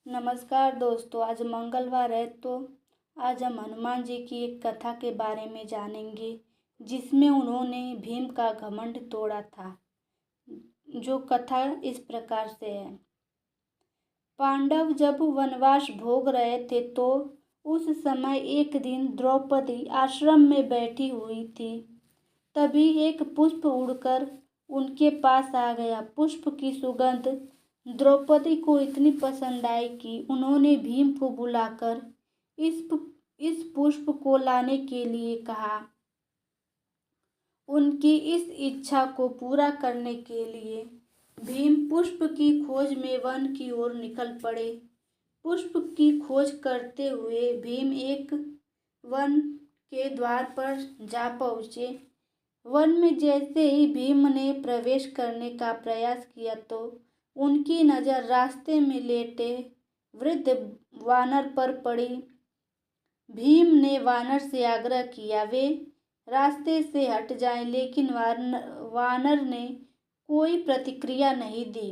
नमस्कार दोस्तों, आज मंगलवार है तो आज हम हनुमान जी की एक कथा के बारे में जानेंगे जिसमें उन्होंने भीम का घमंड तोड़ा था। जो कथा इस प्रकार से है। पांडव जब वनवास भोग रहे थे तो उस समय एक दिन द्रौपदी आश्रम में बैठी हुई थी। तभी एक पुष्प उड़कर उनके पास आ गया। पुष्प की सुगंध द्रौपदी को इतनी पसंद आई कि उन्होंने भीम को बुलाकर इस पुष्प को लाने के लिए कहा। उनकी इस इच्छा को पूरा करने के लिए भीम पुष्प की खोज में वन की ओर निकल पड़े। पुष्प की खोज करते हुए भीम एक वन के द्वार पर जा पहुँचे। वन में जैसे ही भीम ने प्रवेश करने का प्रयास किया तो उनकी नज़र रास्ते में लेटे वृद्ध वानर पर पड़ी। भीम ने वानर से आग्रह किया वे रास्ते से हट जाएं, लेकिन वानर ने कोई प्रतिक्रिया नहीं दी।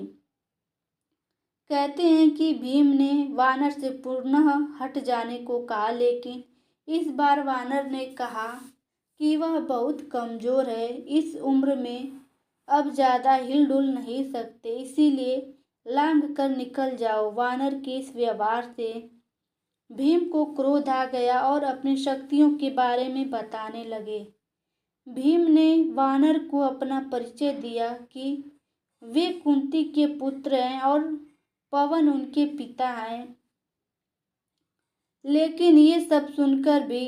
कहते हैं कि भीम ने वानर से पुनः हट जाने को कहा, लेकिन इस बार वानर ने कहा कि वह बहुत कमज़ोर है, इस उम्र में अब ज़्यादा हिलडुल नहीं सकते, इसीलिए लांघ कर निकल जाओ। वानर के इस व्यवहार से भीम को क्रोध आ गया और अपनी शक्तियों के बारे में बताने लगे। भीम ने वानर को अपना परिचय दिया कि वे कुंती के पुत्र हैं और पवन उनके पिता हैं। लेकिन ये सब सुनकर भी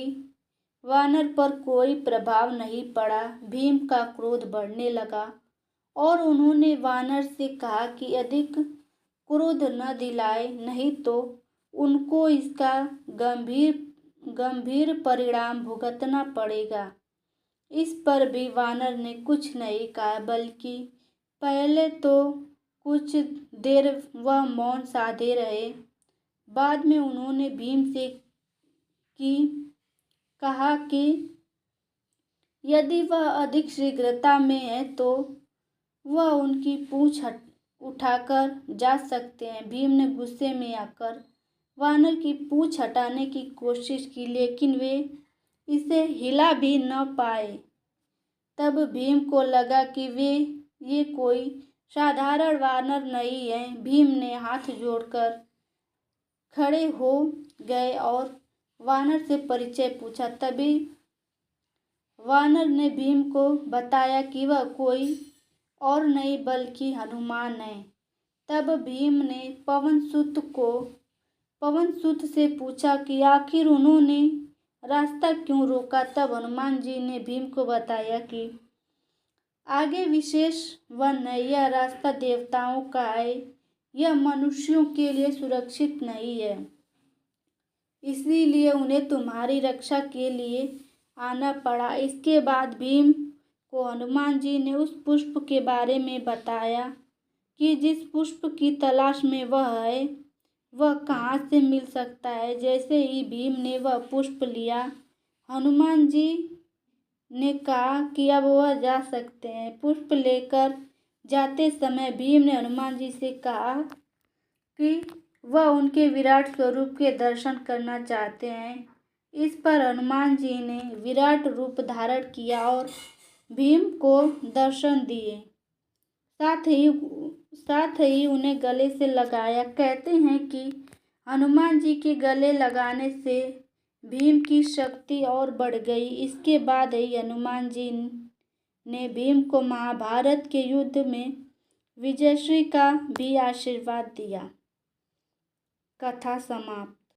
वानर पर कोई प्रभाव नहीं पड़ा। भीम का क्रोध बढ़ने लगा और उन्होंने वानर से कहा कि अधिक क्रोध न दिलाए, नहीं तो उनको इसका गंभीर परिणाम भुगतना पड़ेगा। इस पर भी वानर ने कुछ नहीं कहा, बल्कि पहले तो कुछ देर वह मौन साधे रहे। बाद में उन्होंने भीम से कहा कि यदि वह अधिक शीघ्रता में है तो वह उनकी पूंछ उठाकर जा सकते हैं। भीम ने गुस्से में आकर वानर की पूंछ हटाने की कोशिश की, लेकिन वे इसे हिला भी न पाए। तब भीम को लगा कि ये कोई साधारण वानर नहीं है। भीम ने हाथ जोड़कर खड़े हो गए और वानर से परिचय पूछा। तभी वानर ने भीम को बताया कि वह कोई और नहीं बल्कि हनुमान है। तब भीम ने पवनसुत से पूछा कि आखिर उन्होंने रास्ता क्यों रोका। तब हनुमान जी ने भीम को बताया कि आगे विशेष वन है, यह रास्ता देवताओं का है, यह मनुष्यों के लिए सुरक्षित नहीं है, इसीलिए उन्हें तुम्हारी रक्षा के लिए आना पड़ा। इसके बाद भीम को हनुमान जी ने उस पुष्प के बारे में बताया कि जिस पुष्प की तलाश में वह है वह कहाँ से मिल सकता है। जैसे ही भीम ने वह पुष्प लिया, हनुमान जी ने कहा कि अब वह जा सकते हैं। पुष्प लेकर जाते समय भीम ने हनुमान जी से कहा कि वह उनके विराट स्वरूप के दर्शन करना चाहते हैं। इस पर हनुमान जी ने विराट रूप धारण किया और भीम को दर्शन दिए, साथ ही उन्हें गले से लगाया। कहते हैं कि हनुमान जी के गले लगाने से भीम की शक्ति और बढ़ गई। इसके बाद ही हनुमान जी ने भीम को महाभारत के युद्ध में विजयश्री का भी आशीर्वाद दिया। कथा समाप्त।